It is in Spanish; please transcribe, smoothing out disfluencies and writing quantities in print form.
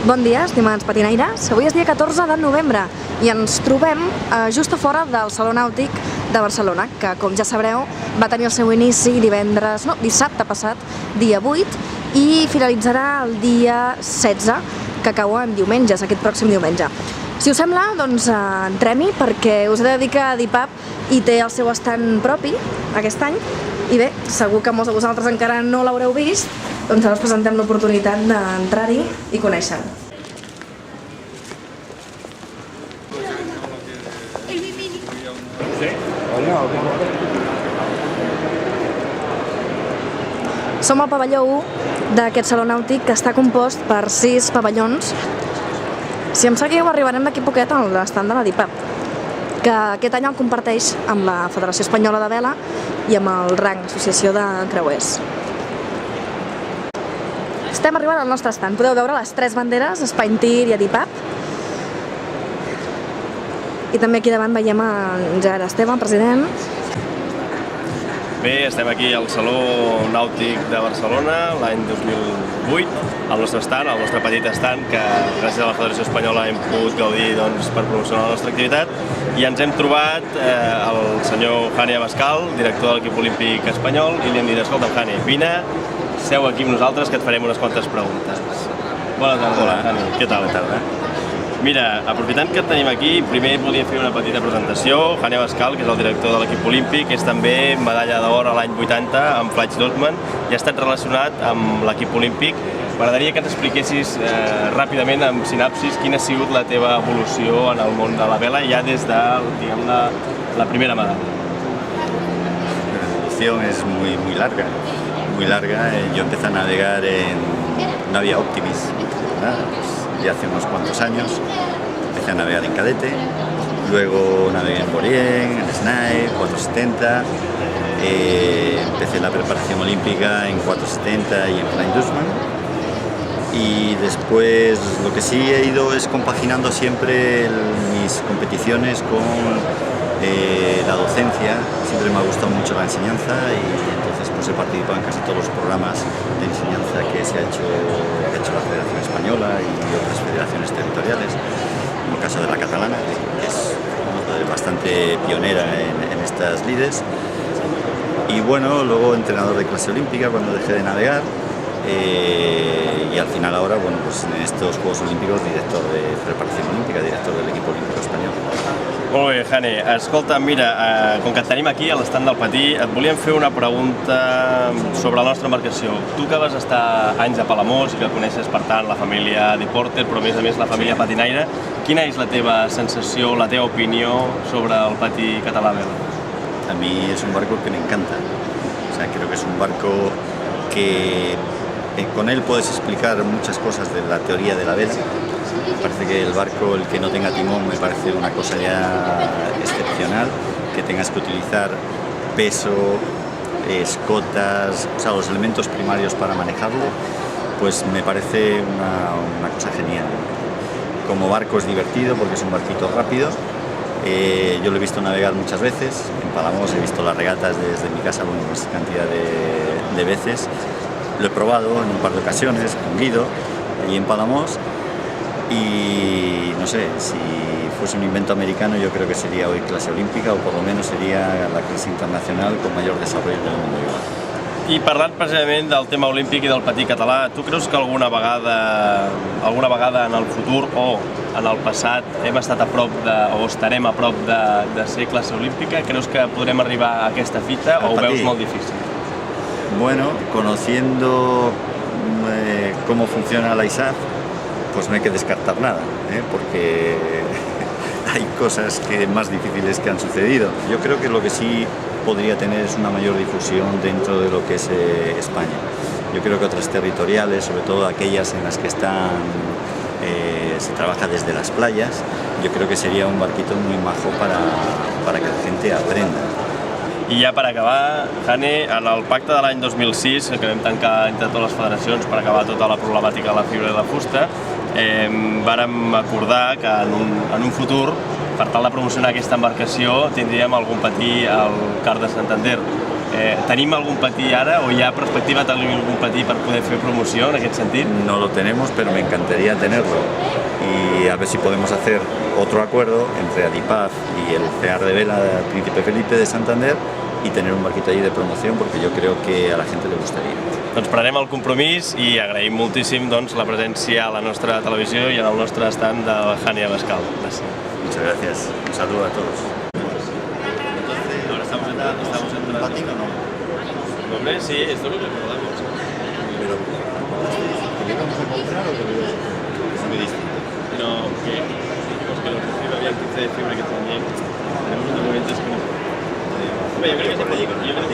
Bon dia, estimats patinaires. Avui és dia 14 de novembre i ens trobem just a fora del Saló Nàutic de Barcelona, que, com ja sabreu, va tenir el seu inici dissabte passat, dia 8, i finalitzarà el dia 16, que cau en diumenges, aquest pròxim diumenge. Si us sembla, doncs entrem-hi, perquè us he de dir que DIPAP hi té el seu estand propi aquest any, i bé, segur que molts de vosaltres encara no l'haureu vist, doncs ara us presentem l'oportunitat d'entrar-hi i conèixer-lo. Som al pavelló 1 d'aquest saló nàutic, que està compost per 6 pavellons. Si em seguiu, arribarem d'aquí poquet a l'estand de la DIPAP, que aquest any el comparteix amb la Federació Espanyola de Vela i amb el RANC, Associació de Creuers. Estem arribant al nostre estand. Podeu veure les 3 banderes, Spaintir i DIPAP. I també aquí davant veiem en Gerard Esteve, el president. Bé, estem aquí al Saló Nàutic de Barcelona l'any 2008, al nostre stand, al nostre petit stand, que gràcies a la Federació Espanyola hem pogut gaudir per promocionar la nostra activitat, i ens hem trobat el senyor Jani Abascal, director de l'equip olímpic espanyol, i li hem dit: escolta'm, Jani, vine, seu aquí amb nosaltres, que et farem unes quantes preguntes. Bona tarda, Jani. Què tal? Mira, aprofitant que et tenim aquí, primer volia fer una petita presentació. Jani Abascal, que és el director de l'equip olímpic, és també medalla d'or a l'any 80 amb Flaig Dotman i ha estat relacionat amb l'equip olímpic. M'agradaria que ens expliquessis ràpidament, amb sinapsis, quina ha sigut la teva evolució en el món de la vela, ja des de, diguem-ne, la primera medalla. La evolución es muy larga, muy larga. Yo empecé a navegar en Navia Optimis, ¿verdad? Ya hace unos cuantos años. Empecé a navegar en cadete, luego navegué en Borien, en Snae, 470, empecé la preparación olímpica en 470 y en Flying Dutchman, y después lo que sí he ido es compaginando siempre mis competiciones con la docencia. Siempre me ha gustado mucho la enseñanza y entonces pues he participado en casi todos los programas de enseñanza que ha hecho la Federación Española y otras federaciones territoriales, en el caso de la catalana, que es bastante pionera en estas lides. Y bueno, luego entrenador de clase olímpica cuando dejé de navegar, y al final ahora, bueno, pues en estos Juegos Olímpicos, director de preparación olímpica, director del equipo olímpico español. Molt bé, Jani. Escolta, mira, com que et tenim aquí a l'estand del Patí, et volíem fer una pregunta sobre la nostra embarcació. Tu que vas estar anys a Palamós i que coneixes, per tant, la família Deporter, però a més la família patinaire, quina és la teva sensació, la teva opinió sobre el patí català vela? A mí es un barco que me encanta. O sea, creo que es un barco que con él puedes explicar muchas cosas de la teoría de la vela. Me parece que el barco, el que no tenga timón, me parece una cosa ya excepcional, que tengas que utilizar peso, escotas, o sea, los elementos primarios para manejarlo, pues me parece una cosa genial. Como barco es divertido porque es un barquito rápido. Yo lo he visto navegar muchas veces, en Palamós he visto las regatas desde mi casa, bueno, pues cantidad de veces. Lo he probado en un par de ocasiones con Guido, allí en Palamós, y no sé, si fuese un invento americano yo creo que sería hoy clase olímpica, o por lo menos sería la clase internacional con mayor desarrollo del mundo igual. I parlant precisament del tema olímpic i del patí català, tu creus que alguna vegada en el futur o en el passat hem estat a prop o estarem a prop de ser classe olímpica? Creus que podrem arribar a aquesta fita o ho veus molt difícil? Bueno, conociendo cómo funciona la ISAF, pues no hay que descartar nada, porque hay cosas más difíciles que han sucedido. Yo creo que lo que sí podría tener es una mayor difusión dentro de lo que es España. Yo creo que otras territoriales, sobre todo aquellas en las que se trabaja desde las playas, yo creo que sería un barquito muy majo para que la gente aprenda. I ja per acabar, Jani, en el pacte de l'any 2006, que vam tancar entre totes les federacions per acabar tota la problemàtica de la fibra i la fusta, vàrem acordar que en un futur, per tal de promocionar aquesta embarcació, tindríem algun patí al Car de Santander. Tenim algun patí ara o hi ha perspectiva de tenir algun patí per poder fer promoció en aquest sentit? No lo tenemos, pero me encantaría tenerlo. Y a ver si podemos hacer otro acuerdo entre Adipaz y el CEAR de Vela Príncipe Felipe de Santander y tener un barquito allí de promoción, porque yo creo que a la gente le gustaría. Doncs prenem el compromís i agraïm moltíssim doncs, la presència a la nostra televisió i en el nostre stand de Hania Bascal. Gràcies. Muchas gracias. Un saludo a todos. Ahora estamos entrando. ¿Patín o no? Hombre, sí, esto es lo que recordamos. Pero, ¿que le íbamos a comprar o que le íbamos a comprar? Es muy distinto. No, que pues que lo recibe había el 15 de fiebre que también. Tenemos inconvenientes que no. Hombre, yo creo que